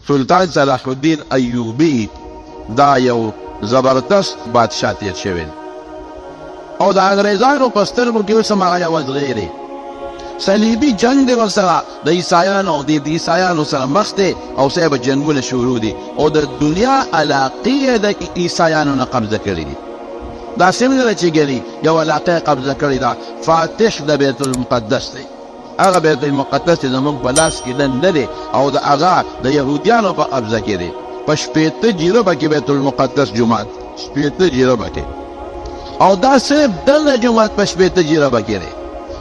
سلطان صلاح الدین ایوبی دا یو زبردست بادشاہ تیر شوی او دا انگریزانو په سترګو کې اوس هم هغه یوه زغیر دی صلیبي جنگ دی ورسره د عیسایانو د عیسایانو سره مخ دی او سره به جنګونه شروع دي او د دنیا علاقې د عیسایانو نه قبضه کړي دي دا څنګه چې ګري یو علاقه قبضه کړې ده فاتح د بیت المقدس دی هغه بیت المقدس چې زموږ په لاس کې نه دی او د هغه د یهودیانو په قبضه کې دی په شپېته جریبه کې بیت المقدس جومات شپېته جریبه کې او دا صرف دغه جومات په شپېته جریبه کې دی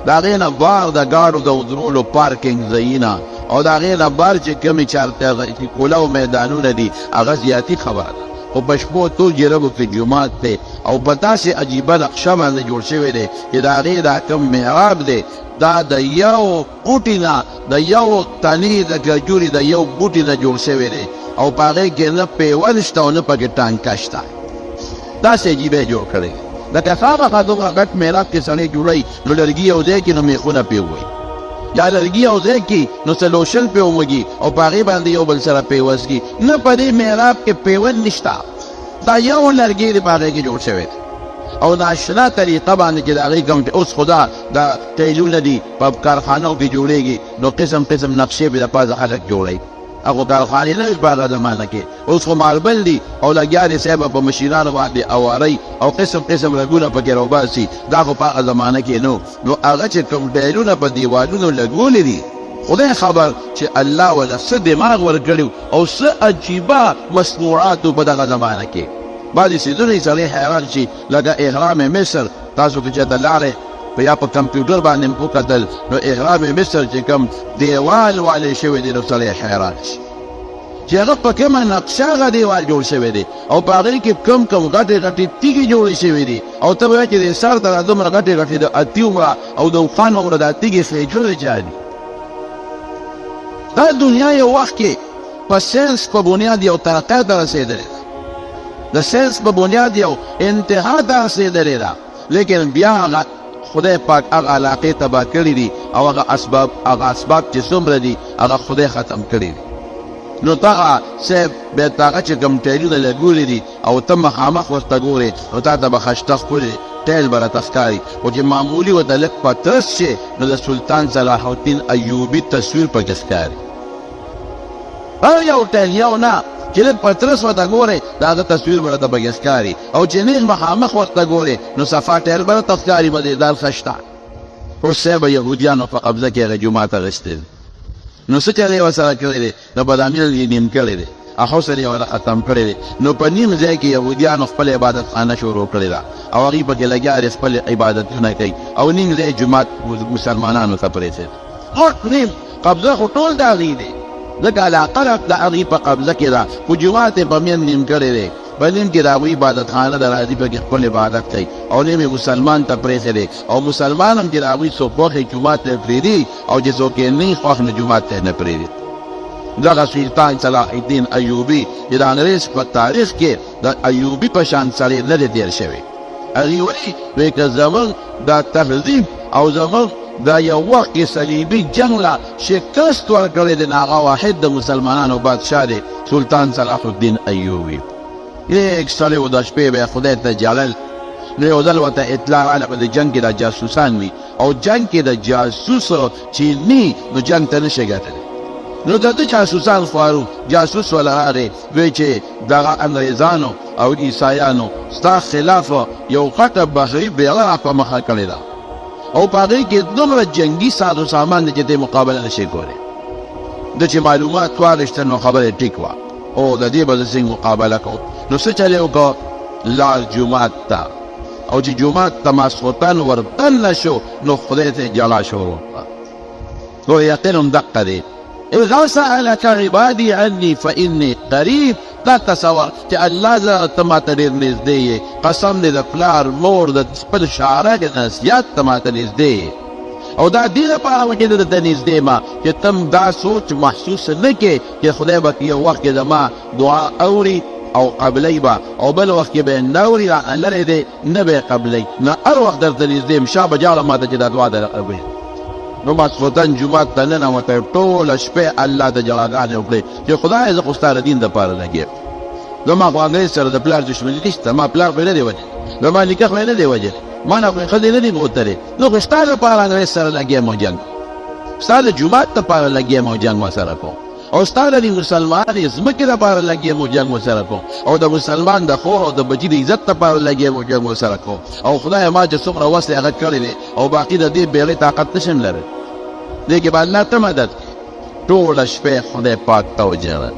د هغې نه بار د ګاډو د ودرولو پارکینګ ځایونه او د هغې نه بار چې کومې چارته کولو میدانونه دي هغه زیاتي خبره ده خو په شپو ټول جربو کې جومات دی او په داسې عجیبه نقشه باندې جوړ شوی دی چې د هغې دا کوم محراب دی دا د یو بوټي نه د یو تنې د کجوري د یو بوټي نه جوړ شوی دی او په هغې کې نه پیول شته او نه پکې ټانکه شته داسې عجیبه یې جوړ کړی لکه خامخا دومره غټ محراب کې سړی جوړوي نو لرګي یو ځای کې نو میخونه پرې ووایي یا لرګي یو ځای کې نو څه لوشل پرې ومږي او په هغې باندې یو بل سره پیوز کي نه په دې محراب کې پیول نشته دا یو لرګي دی په هغې کې جوړ شوی دی او ناشنا طریقه باندې چې د هغې کوم اوس خو دا ټیلونه دي په کارخانو کې جوړېږي نو قسم قسم نقشې پرې د پاسه خلک جوړوي هغه کارخانې نه وي په هغه زمانه کې اوس خو ماربل دي او لګیا دي صاحبه په مشینانو باندې اوارۍ او قسم قسم رګونه پکې راوباسي دا خو په هغه زمانه کې نو هغه چې کوم ډیلونه په دیوالونو لګولي دي خدای خبر چې الله ولا څه دماغ ورکړي او څه عجیبه مصنوعاتو په دغه زمانه کې بعضې څیزونه یې سړی حیران شي لکه احرام مصر تاسو که چېرته لاړئ په یا په کمپیوټر باندې مو وکتل نو احرام مصر چې کوم دیوال والی شوی دی نو سړی حیران شي چې هغه په کومه نقشه هغه دیوال جوړ شوی دی او په هغې کې کوم غټې غټې تیږې جوړې شوې دي او ته به وایې چې د سر ته را دومره غټې غټې د اتي عمره او د اوښان عمره دا تیږې خېجلې چا دي دا دنیا یو وخت کې په ساینس په بنیاد یو ترقی ته رسېدلې ده د ساینس په بنیاد یو انتها ته رسېدلې ده لیکن بیا هغه خدای پاک هغه علاقې تباه کړي دي او هغه اسباب چې څومره دي هغه خدای ختم کړي دي نو دغه صاحب بیا دغه چې کوم ټیلونه لګولي دي او ته مخامخ ورته ګورې نو تا ته به خشته ښکلې ټیل به راته ښکاري خو چې معمولي ورته لږ پترس شي نو د سلطان صلاح الدین ایوبي تصویر پکې ښکاري هر یو ټیل یو نه چې لږ پترس ورته ګورې د هغه تصویر به راته پکې ښکاري او چې نیغ مخامخ ورته ګورې نو صفا ټیل به راته ښکاري مزېدار ښه شته اوس صاحبه یهودیانو په قبضه کې هغه جومات اخیستی دی نو څه چل یې ورسره کړی دی د بدامیل یې نیم کړی دی هغه سره یې ور ختم کړی دی نو په نیم ځای کې یهودیانو خپل عبادتخانه شروع کړې ده او هغوی پکې لګیا دي خپل عبادتونه کوي او نیم ځای جومات مسلمانانو ته پرېښی غټ نیم قبضه خو ټول د هغوی دی ځکه علاقه د هغوی په قبضه کې ده خو جومات یې په مین نیم کړی دی په نیم کې د هغوی عبادتخانه ده راځي پکې خپل عبادت کوي او نیم یې مسلمان ته پرېښی دی او مسلمان هم چې د هغوی څوک خوښ یې جومات ته پرېږدي او چې څوک یې نه خوښ نو جومات ته نه پرېږدي دغه سلطان صلاح الدین ایوبي چې د انګریز په تاریخ کې د ایوبي په شان سړی نه دی تېر شوی هغوی وایي که زموږ دا تهذیب او زموږ دا یو وخت کې صلیبي جنګ له شکست ورکړی دی نو هغه واحد د مسلمانانو بادشاه دی سلطان صلاح الدین ایوبي یک سړی و د شپې به خدای ته جلل نو یو ځل ورته اطلاع راغله په دې جنګ کې د جاسوسان وي او جنګ کې د جاسوس چې نی نو جنګ ته نشي ګټلی نو د ده جاسوسان خوارو جاسوس ولا راغی وایي چې دغه انګریزانو او عیسایانو ستا خلاف یو غټه بحري بیړه په مخه کړې ده او په هغې کې دومره جنګي ساز و سامان دی چې ته مقابله نشي کولی ده چې معلومات واخیسته نو خبره ټیک وه او د دې به زه څنګه مقابله کوم نو څه چل یې وکړه لاړ جومات ته او چې جومات ته ماسخوتن ور دننه شو نو خدای ته جلا شروع وکړه نو یقین هم دقه دی اذا سألك عبادي عني فإني قريب دا تصور چې الله زه ته ماته ډېر نږدې یې قسم دی د پلار مور د خپل شاعره کې نصیحت ته ماته نږدې یې او دا دې لپاره وه چې زه درته نږدې ما چې تم دا سوچ محسوس نه کړې چې خدای به یو وخت کې زما دعا اوري او قبلی به او بل وخت کې به یې نه اوري لرې دی نه به یې قبلی نه هر وخت درته نږدې یم شا به جاړه ماته چې دا دعا در قبول نو ماسخوتن جومات ته ننوتی ټوله شپې الله ته جړاګانې وکړې چې خدایه زه خو ستا د دین دپاره لګېم زما خو انګرېز سره د پلار دښمني نشته ما پلار خو یې نه دی وجلی زما نیکه خو یې نه دی وجلی ما نه خو یې ښځې نه دي غوتلې نو خو ستا دپاره انګرېز سره لګېم او جنګ ستا د جومات دپاره لګېم او جنګ ورسره کوم او ستا د دې مسلمان د ځمکې دپاره لګېم او جنګ ورسره کوم او د مسلمان د خور او د بچي د عزت دپاره لګېم او جنګ ورسره کوم او خدایه ما چې څومره وس دی هغه کړی دی او باقي د دې بیړۍ طاقت نشم لرلی دې کې به الله ته مدد کړي ټوله شپې خدای پاک ته وجړل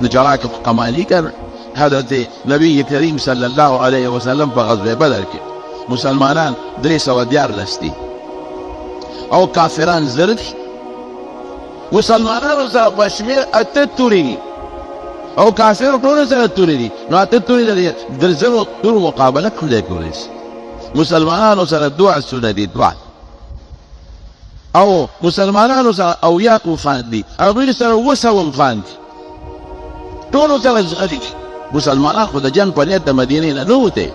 نو جړا کې قمالي کړ حضرت نبی کریم صلی الله علیه وسلم په غزوه بدر کې مسلمانان 314 دي او کافران زر دي مسلمانانو سره په شمېر 8 تورې دي او کافر ټول سره تورې دي نو 8 تورې د زرو تور مقابله کولی کولی شي مسلمانانو سره 2 آسونه دي 2 او مسلمانانو سره اویا طوفان دي هغوی سره 200 طوفان دي ټولو سره زغرې دي مسلمانان خو د جنګ په نیت د مدینې نه نوتې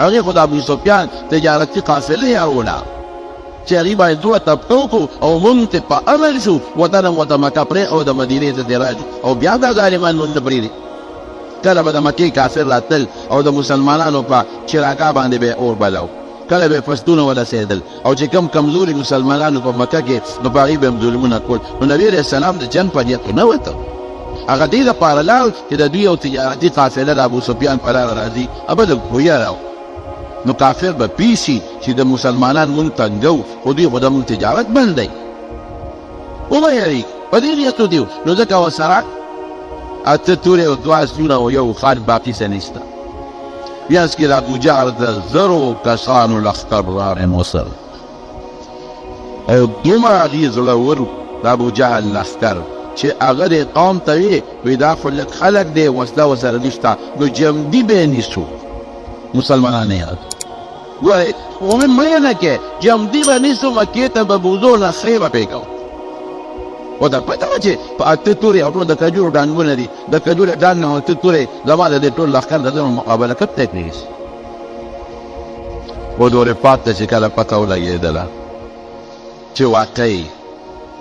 هغې خو د ابو سفیان تجارتي قافلې راوړه چې هغې باید 2 طبقه وکړو او مونږ ته په امر شو وطن ورته مکه پرېښود د مدینې ته دې راځي او بیا دا ظالمان مونږ ته پرېږدي کله به د مکې کافر راتل او د مسلمانانو په چراګاه باندې به اور بلو کله به فستونه ورسېدل او چې کم کمزوري مسلمانانو په مکه کې نو په هغې به هم ظلمونه کول نو نبي علیه السلام د جنګ په نیت نه وته هغه دې دپاره لاړ چې د دوی یو تجارتي قافله د ابو سفیان په لاره راځي ابه د ګویا نو کافر به پیسي چې د مسلمانان مونږ تنګو خو دوی خو د مونږ تجارت بند دی ومه یېرېږي په دې نیتو دي نو ځکه ورسره 8 تورې او 2 آسونه او یو خان باقي څه نشته بیاس کې د ابوجهل د زرو کسانو لښکر راغی وسر او دومره دې زړور د ابوجهل لښکر چې هغه د قوم ته وي دا خو لږ خلک دی وسله ورسره نشته نو جمدي به یې نیسو مسلمانان یاد ګورئ ومن مینه کې جمدي به نیسو مکې ته به بوزو نخرې به پرې کوو او دا پته وه چې په 8 تورې او ټول د کجورو ډانګونه دي د کجورو ډانګ نه 8 تورې زما د دې ټول لښکر د دغه مقابله کبتی کړی شي و دورې پات ته چې کله پته ولګېدله چې واقعي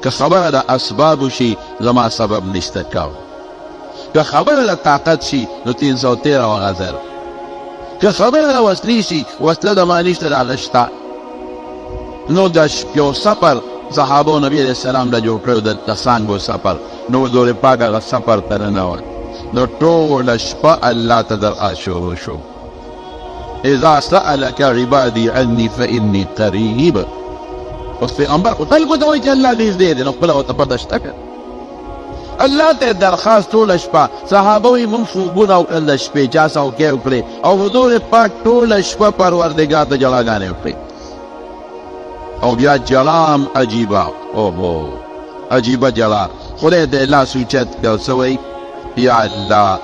که خبره د اسبابو شي زما سبب نشته کاو که خبره د طاقت شي نو 313 وغزر که خبره د وسلې شي وسله د ما نشته د هغه شته نو د یو سفر صحابو نبی علیہ السلام له جوړ کړی د څانګو سفر نو دورې پاک هغه سفر ته ننوت نو ټوله شپه الله ته درآ شروع شو اذا سألك عبادي عني فإني قريب اوس پیغمبر خو خلکو ته وایي چې الله نږدې دی نو خپله ورته پته شته که الله ته درخواست ټوله شپه صحابه وایي مونږ خوبونه وکړل د شپې چا څوکۍ وکړې او حضور پاک ټوله شپه پروردګار ته جړاګانې وکړې او بیا جلام عجیبه اوهو عجیبه جلا خدای دې لاس اوچت کړ څه وایي یا الله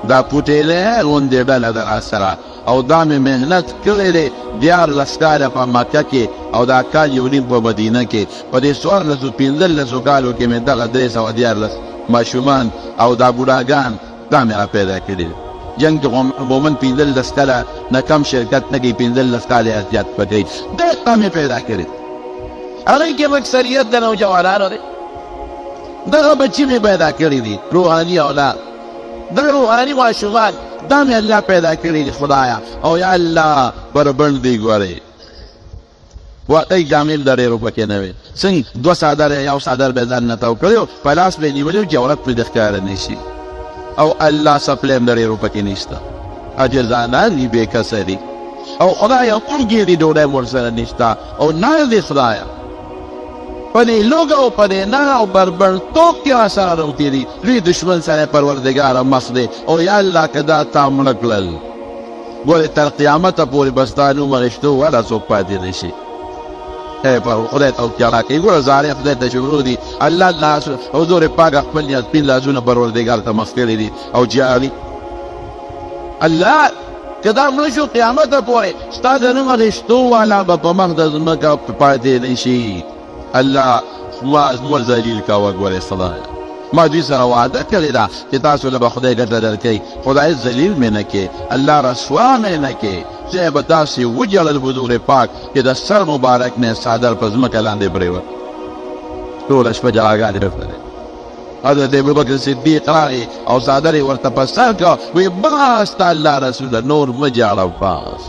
دا پوټېلی غوندې ډله ده راسره او دا مې محنت کړی دی 14 کاله په مکه کې او دا کال یو نیم په مدینه کې په دې 1415 کالو کې مې دغه 314 ماشومان او دا بوډاګان دا مې را پیدا کړي جنگ عموما 15 کاله نه کم شرکت نه کوي 15 کاله زیات پکې دا مې پیدا کړي هغې کې اکثریت د نوجوانانو دی دغه بچي مې پیدا کړي دي روحاني اولاد دغه روحاني ماشومان دا مې الله پیدا کړي دي خدایا او یا الله بربند دی ګورې واقعي جامل د ډېرو پکې نه وي څنګه 2 څادر یو څادر به ځان نه تاو کړی په لاس به یې نیولي چې عورت پرې د ښکاره نه شي او الله سپلیم د ډېرو پکې نشته عاجزانه دي بې کسه دي او خدایا اورګې دي ډوډۍ ورسره نشته او نه دي خدایا په دې لوږه او په دې نه او بربنډتوب کې راسره راوتېدي لوی دشمن سره پروردګاره مخ دی او یا الله که دا تا مړه کړل ګورې تر قیامته پورې به ستا نوم غښتو ولا څوک پاتې نه شي پر خدای ته وکړه کې ګوره زارې خدای ته شکر دي الله لاس حضور پاک خپل نیت سپین لاسونه پروردګار ته مخ کړي دي او جاري الله که دا مړه شو قیامته پورې ستا د نوم غښتو والا به په مخ د ځمکه پاتې نه شي الله ور ذلیل کا وګوره صدایا ما دوی سره وعده کړې ده چې تاسو له به خدای ګټه درکوي، خدای ذلیل مې نه کې، الله رسوا مې نه کې، چې به داسې وجړل حضور پاک چې د سر مبارک نه څادر په ځمکه لاندې پرېوت. ټوله شپه جلاګانې رفتلې. حضرت ابوبکر صدیق راغی او څادر یې ورته په سر کړه، وایي بس ته الله رسوله نور مه جاړه، بس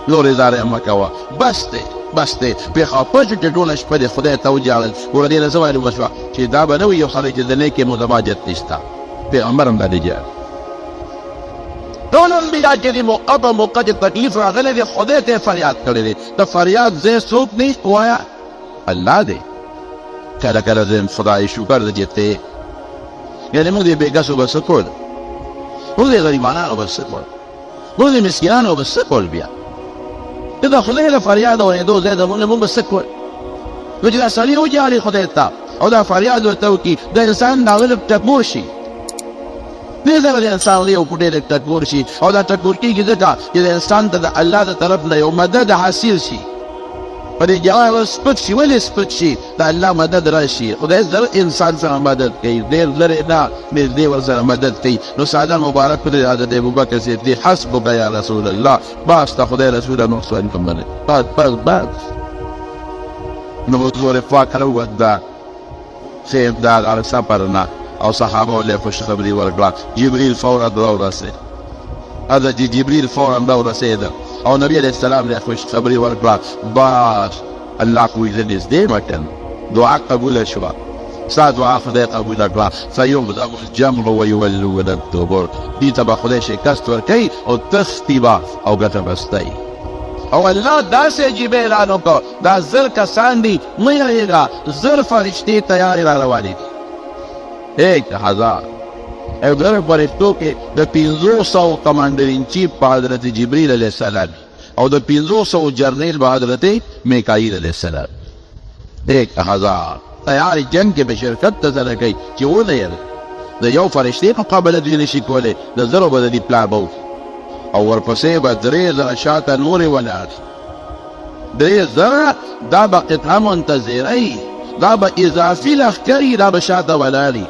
نور اظهار یې مه کوه، بس دی بس دی. پرې خفه شو چې ټوله شپه دې خدای ته وجاړل. ګوره دې نه څه ویل وشوه چې دا به نه وي یو سړی چې د نیکې متماجد نشته، پیغمبر هم دا دې جاړ. ټول انبیا چې دې موقع په موقع چې تکلیف راغلی دی خدای ته یې فریاد کړی دی. د فریاد ځای څوک نه وایه الله دی. کله کله زه خدای شکر د جته یعنې موږ دې بېګسو به څه کول، موږ دې غریبانانو به څه کول، موږ دې مسکینانو به څه کول. بیا د خدای له فریاد اورېدو ځای د موږ به څه کول. نو چې دا سړي وجاړي خدای ته او دا فریاد ورته وکړي، د انسان دا غلب ټکور شي. دې ځای به د انسان یو کوټې لږ ټکور شي او دا ټکور کېږي ځکه چې د انسان ته د الله د طرف نه یو مدد حاصل شي. په دې جواب سپک شي. ولې سپک شي؟ د الله مدد راشي. خدای زر انسان سره مدد کوي، ډېر لرې نه نږدې ورسره مدد کوي. نو څادر مبارک پر حضرت ابوبکر صدیق حسبک یا رسول الله، بس ته خدای رسوله نور سوال کوم نه بس بس بس. نو حضور پاک راووت دا ښه امداد على سفر نه او صحابه له خوشخبري ورکړه. جبريل فورا راورسېد، حضرت جبريل فورا راورسېد او نبی علیہ السلام له خوشخبري ورکړه. بس الله کوي زه نږدې مټن دعا قبوله شوه، ستا دعا خدای قبوله کړه. فیغضب الجمع ویولون الدبر، دې ته به خدای شکست ورکوي او تښتي به او ګټه به ستی. او الله داسې عجیب اعلان وکړ، دا زر کسان دي، مه یېرېږه، زر فرشتې تیارې را روانې دي. 1000 او در فرشتو کې د 500 کمانډر ان چیف په حضرت جبریل علیه السلام او د 500 جرنیل په حضرت میکائیل علیه السلام. 1000 تیار جنگ کې به شرکت ته سره کوي چې ونه یېرې د یو فرشتې مقابله دوی نشي کولی، د زرو به د دې پلار به او ورپسې به 3000 شاته نورې ولاړ. 3000 دا به قطعه منتظرۍ، دا به اضافي لښکري، دا به شاته ولاړي.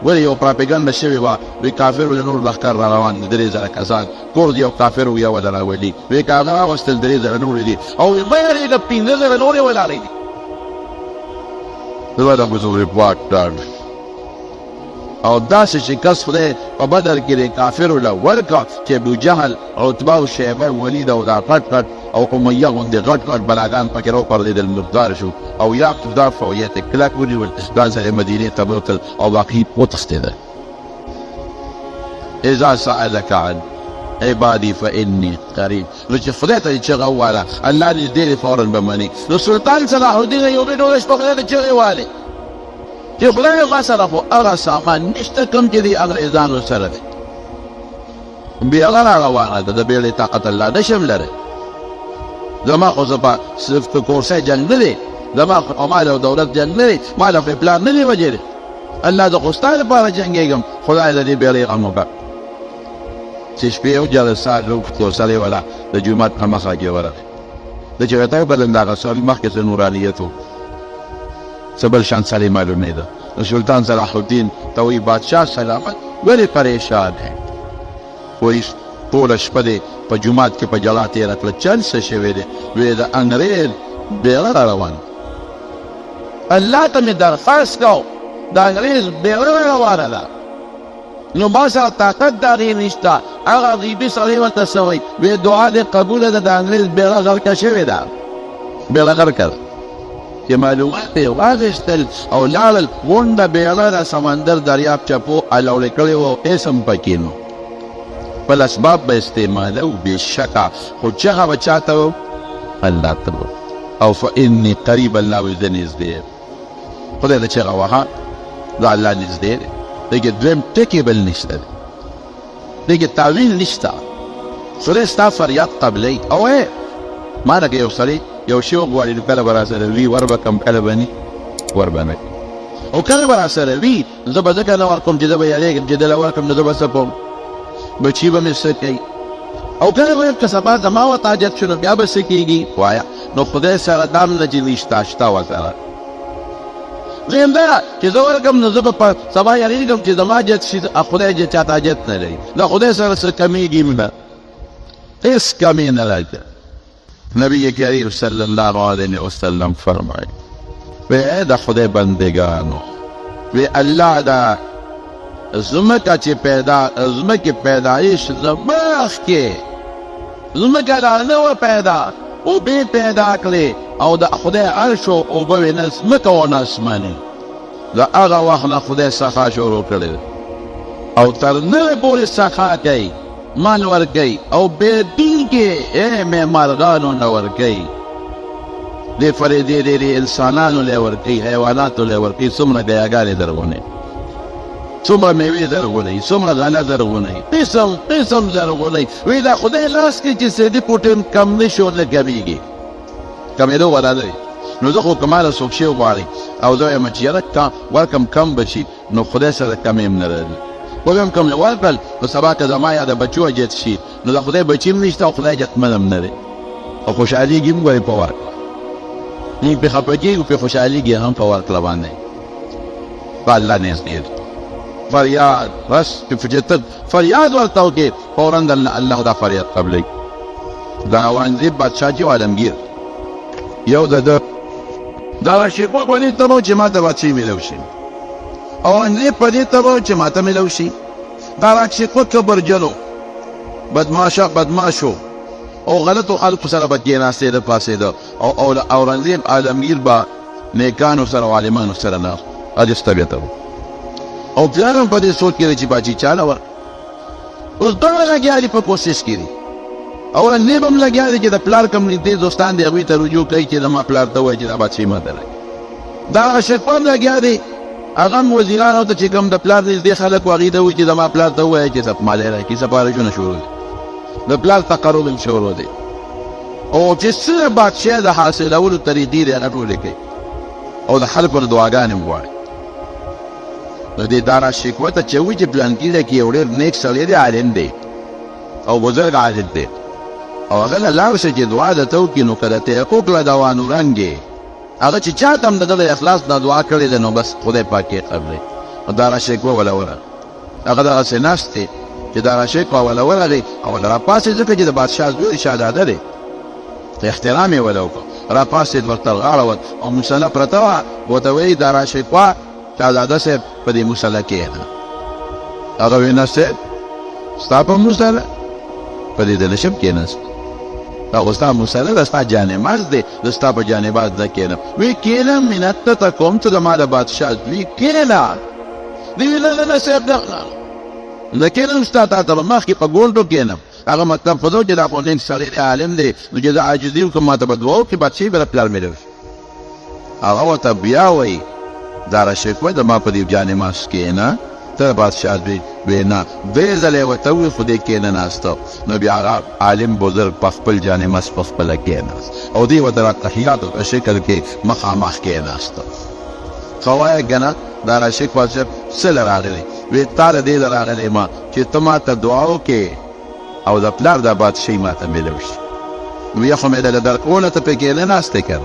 ولې یو پراپګنډه شوې وه، وایي کافرو له نور لښکر را روان دي 3000 کسان، کور یو کافر و یو له راولي، وایي که هغه راوستل 3000 نورې دي او مه یېرېږه 15,000 نورې ولاړې دي. زه د حضور پاک ډاډ او داسې شکست خدای په بدر کې د کافرو له ورکړه چې ابوجهل، عتبه او شیبه، ولید او دا غټ غټ او امیه غوندې غټ غټ بلاګان پکې راوپرځېدل، مردار شو او یا دا فویت کلک ونیول، دا ځای مدینې ته بوتل او باقي وتښتېدل. اذا سألك عن عبادي فإني قريب. نو چې خدای ته یې چغه وواله الله نږدې دی فورا به مني. نو سلطان صلاح الدین ایوبي ډوله شپه خدای ته چغې والې چې خدای ما سره خو هغه سامان نشته کوم چې د انګریزانو سره دی. بیا هغه راروانه ده، د بیړې طاقت الله نشم لرې. زما خو زه په صرف په کورسۍ جنګ نه دی، زما خو مال او دولت جنګ نه دی، مال خو پلان نه دی وجې. الله زه خو ستا لپاره جنګېږم، خدای د دې بیړې غم وکړه. چې شپې یو جلسه کورسۍ والا د جومات په مخه کې ورغی، د چې ورته وبلل دغه سړي مخکې څه نورانیت و، څه بل شان سړی معلوم نه ده. نو سلطان صلاح الدین ته وایي بادشاه سلامت، ولې پریشان ہے؟ وایي ټوله شپه دې په جومات کې په جلا تېره کړه، چل څه شوی دی؟ وایي د انګریز بیړه را روان، الله ته مې درخواست کو د انګریز بیړه روانه ده، نو ما سره طاقت د هغې نشته. هغه غیبي سړی ورته څه وایي؟ وایي دعا دې قبوله ده، د انګریز بیړه غرقه شوې ده، بیړه غرقه ده. چې معلومات یې واخیستل او لاړل، غونډه بیړه د سمندر دریاب چپو الوړې کړې وه، اسم پکې نو بل اسباب به استعمالو بېشکه، خو چغه به چا ته و؟ الله ته و. او فإني قریب، الله وایي زه نږدې یم. خدای ته چغه وهه، دا الله نږدې دی. دې کې دویم ټکي بل نشته دی، دې کې تعویل نشته. خدای ستا فریاد قبلوي. او ما نه که یو سړی یو شی وغواړي نو کله به راسره وي، ور به کم، کله به نه ور به نه، او کله به راسره وي زه به ځکه نه ورکوم چې زه به یېرېږم چې دله ورکړم نو زه به څه کوم، بچي به مې څه کوي. او کله به که سبا زما ورته حاجت شو نو بیا به څه کېږي؟ وایه. نو خدای سره دا هم نه چې نشته، شته ورسره. زم دا چې زه ورکم نو زه به په سبا یریږم چې زما جت شي خدای جت چاته جت نه لري د خدای سره څه کمیږي نه هیڅ کمی نه لري. نبی کریم صلی الله علیه وسلم فرمایي وی د خدای بندگانو وی الله دا زمکه چې پیدا زمکه پیدایش زمخ کې زمکه دا نو پیدا او به پیدا کړي او د خدای عرش او به نسمکه او نسمانه دا هغه وخت نه خدای سخا شروع کړي او تر نه پورې سخا کوي مال ورکوي او به دین کې معمارانو نه ورکوي دې فرېدې دې انسانانو له ورکوي حیواناتو له ورکوي څومره ګیاګانې درغونې څومره میوې درغونې څومره غله درغونې قسم درغونې وی دا خدای لاس کې چې سیدي پوټین کم نه شو نه کمیږي کمېدو ولا دی نو زه خو کماله څوک شی وغواړي او زه وایم چې یاره ورکم کم بشي نو خدای سره کم هم نه لري وبهم کم ورکړل نو سبا که زما یا د بچو جت شي نو د خدای بچي هم نشته او خدای جتمن هم نه دی او خوشحالېږي هم ګورې په ورکړه موږ پرې خفه کېږو پرې خوشحالېږي هم په ورکړه باندې په الله نیز ډېر فریاد بس چې ته فریاد ورته وکړې فورا د الله دا فریاد قبلوي د اورنګزېب بادشاه چې عالمګیر یو د ده دغه شیخ په دې تمو چې ما ته بادشاهي میلو شي اورنګزېب په دې تمو چې ما ته میلو شي دغه شیخ کبرجنو بدماشو او غلطو خلقو سره به کېناستېده پاڅېده او اورنګزېب عالمګیر به نیکانو سره او عالمانو سره نه عجز طبیعته و او پلار هم په دې سوچ کې دی چې باچي چاله ور اوس دواړه لګیا دي په کوشش کې دي اورنګزېب هم لګیا دی چې د پلار کوم نږدې دوستان دي هغوی ته رجوع کوي چې زما پلار ته ووایي چې دا بادشاهي ما ته راکړي دغه شیخ هم لګیا دی هغه هم وزیرانو ته چې کوم د پلار نږدې خلک و هغوی ته ووایي چې زما پلار ته ووایي چې مالی راکړي سفارشونه شروع دي د پلار تقرب هم شروع دی او چې څه بادشاه د حاصلولو طریقې دي هغه ټولې کوي او د خلکو نه دعاګانې هم غواړي د دې دارا شکوه ته چې وایي چې پلانکي کې یو ډېر نیک سړی دی عالم دی او بزرګ عالم دی او هغه له لاړ شي چې دعا درته وکړي نو که درته یې وکړه دوا نورنګې هغه چې چا ته هم د ده د اخلاص نه دعا کړې ده نو بس خدای پاک یې قبلوي دارا شکوه وله ورغله هغه دغسې ناست دی چې دارا شکوه وله ورغی او له راپاڅېد ځکه چې د بادشاه زوی شهزاده دی احترام یې وله وکړه راپاڅېد ورته غاړه وت او مسله پرته وه ورته وایي دارا شکوه شهزاده صاحب په دې مسله کښېنه هغه وایي نه صاحب ستا په مسله په دې د نشم کښېناست دا خو ستا مسله ده ستا جانماز دی زه ستا په جانماز نه کښېنم وایي کښېنم منت درته کوم ته زما د بادشاه زوی کښېنه دی وایي نه نه صاحب نه کښېنم ستا تا ته به مخکې په ګولډو کښېنم هغه مطلب خو ده چې دا خو دین سړی عالم دی نو چې زه عاجزي وکړم ما ته به دعا وکړي بادشاهي به د پلار مې شي هغه ورته بیا وایي دارا شکوه د ما په دې جانماز کښېنه ته بادشاه زوی وایي نه دوی ځله یې ورته ووایي خو دې کښېنه ناسته نو بیا هغه عالم بزرګ په خپل جانماز په خپله کښېناست او دوی ورته را تحیاتو په شکل کې مخامخ کښېناسته ښه وایه که نه دارا شکوه صاحب څه له راغلی وایي تا د دې له راغلی ما چې ته ما ته دعا وکړې او د پلار د بادشاهي ما ته میلو شي وایي خو مې دله درکوله ته پکې نه ناستې که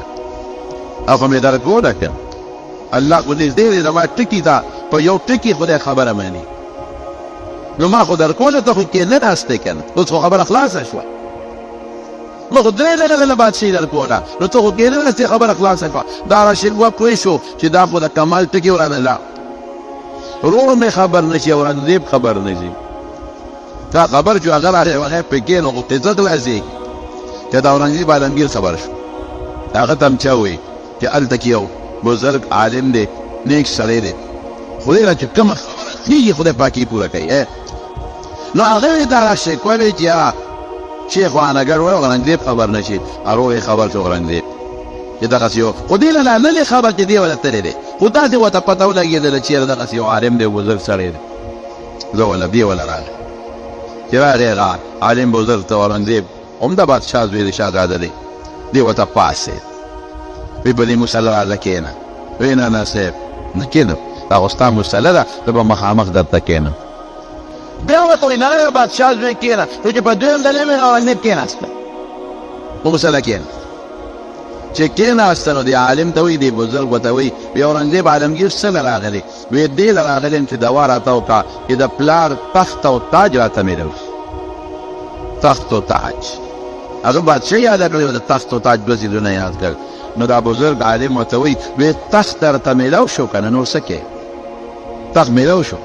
نه خو مې درکوله که الله خو دې ډېرې زما ټکي ته په یو ټکي خدای خبره مني نو ما خو درکوله ته خو کې نه ناستې که نه اوس خو خبره خلاصه شوه ما خو درې ځله بادشاهي درکوله نو ته خو کې نه ناستې خبره خلاصه شوه دارا شکوه پوه شو چې دا خو د کمال ټکي ورانه روح مې خبر نه شي اورنګزېب خبر نه شي تا خبر چې هغه راغی هغه پکې نو خو عزت لازم چې د اورنګزېب عالمګیر خبر شو هغه ته هم چا وایي چې هلته کې یو بزرګ عالم دی نیک سړی دی خدای را چې کومه خبره کېږي خدای پاک یې پوره کوي نو هغه یې دغه شکوه وایي چې شیخ وانګر وایي اورنګزېب خبر نه شي هغه یې خبر شو اورنګزېب چې دغسې یو خو دې له نه خبر چې دی ولا تللی دی خو داسې ورته پته ولګېدله چې یاره دغسې یو عالم دی بزرګ سړی دی زه ولا دې ولا راغی چې راغی عالم بزرګ ته اورنګزېب هم د بادشاه زوی د شهزاده دی دې ورته پاڅېد وی په دې مسله راځه کښېنه وی نه نه صاحب نه کښېنم دا خو ستا مسله ده زه به مخامخ درته کښېنم بیا ورته وایي نه بادشاه زوی کښېنه نو چې په دویم ځل یې اورنګزېب کښېناسته په مسله کښېنه چې کېناسته نو د عالم ته وایي دی بزرګ ورته وایي وی اورنګزیب عالمګیر څه له راغلی وی دې له راغلی یم چې دوا راته وکړه چې د پلار تخت او تاج راته میلو تخت و تاج هغه بادشاه یاده کړی و د تخت و تاج دوه ځایونه یاد کړ نو دا بزرګ عالم ورته وایي وی تخت درته میلو شو که نه نور څه کې تخت میلو شو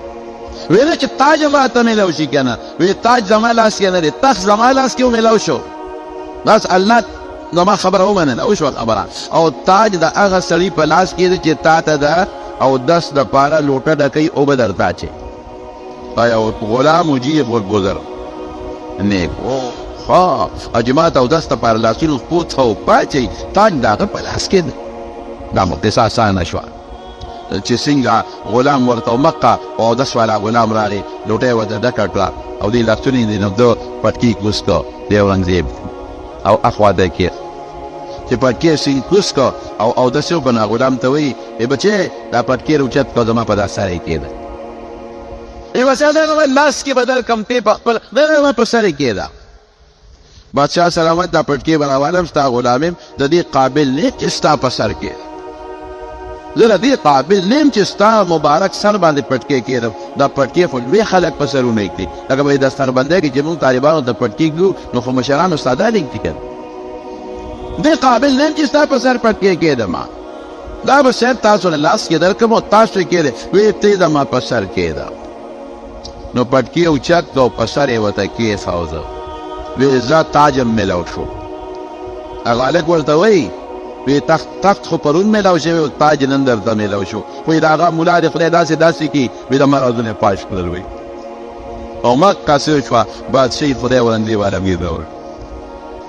ویله چې تاج هم راته میلو شي که نه وی تاج زما لاس کې نه دی تخت زما لاس کې میلو شو بس الله زما خبره ومنله وشوه خبره او تاج د هغه سړي په لاس کې دی چې تا ته د اودس دپاره لوټه ډکوي اوبه درته اچوي یو غلام مجیب ورګذر نیک ها اجماعت اودس دپاره لاسونو پوڅه او پاچوي تاج د هغه په لاس کې دی دا مقدسه اسانه شوه چې څنګه غلام ورته مکه او اودس والا غلام راغی لوټه یې ورته ډکه کړه او دې لاسونه یې نو ده پټکي کوز کړه د اورنګزیب او اخوا ده کې چې پټکي سي کوز کړه او اودس یې وکړه غلام ته وایي ای بچې دا پټکي روچت کړه زما په دا سر یې کېده ای بچه دا لاس کې بدل کم تی په خپل دا په سر یې کېده بادشاه سلامت دا پټکي براوالم ستا غلام یم د دې قابل نه چې ستا په سر کې زه د دې قابل نه یم چې ستا مبارک سر باندې پټکي کېدم دا پټکي خو لوی خلک په سرونه ایږدي لکه به یې د سربندۍ کې چې موږ طالبانو ته پټکي ږدو نو خو مشرانو ستا دا لیږدي که دې قابل نه یم چې ستا په سر پټکي کېدم دا به صاحب تاسو له لاس کې درکړم او تاسو یې کېدی ویې ته زما په سر کېده نو پټکي اوچت کړه او په سر یې ورته کېښوده ویې زه تاج هم میلو شو هغه هلک ورته وایي وی تخت خو پرون میلاو شوی او تاج نن درته میلاو شو وی د هغه ملا د خدای داسې کي وی د مرضونه یې پاش کړل وی او مکه څه شوه بادشاهي خدای ورنډې وارمګېده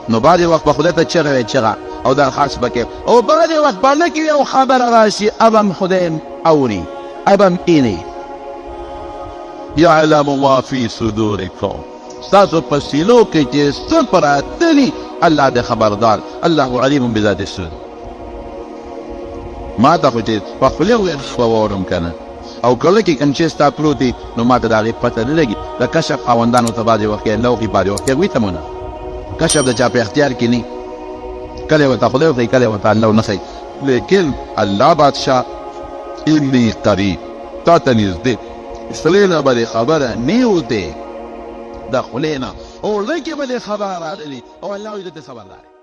نو بعضې وخت به خدای ته چغه وی چغه او درخواست به کوې او بعضې وخت باندې کې یو خبره راشي ابم خدای اوري ابم اینی یعلم ما فی صدورکم ستاسو په سینو کې چې څه پراته دي الله دې خبردار الله علیم بذات الصدور ما ته خو چې په خپلې ویل شوه واورم که نه او کله کې کوم چې ستا پروت دي نو ما ته د هغې پته نه لګي د کشف خاوندانو ته بعضې وخت کې لوغي بعضې وخت کې وي تمونه کشف د چا په اختیار کې نه کله ورته خدای وښیي کله ورته الله ونښیي لیکن الله بادشاه انی قریب تا ته نږدې خولې نه به دې خبره نه وځې د خولې نه او زړه کې به دې خبره راغلي او الله دې ته خبردار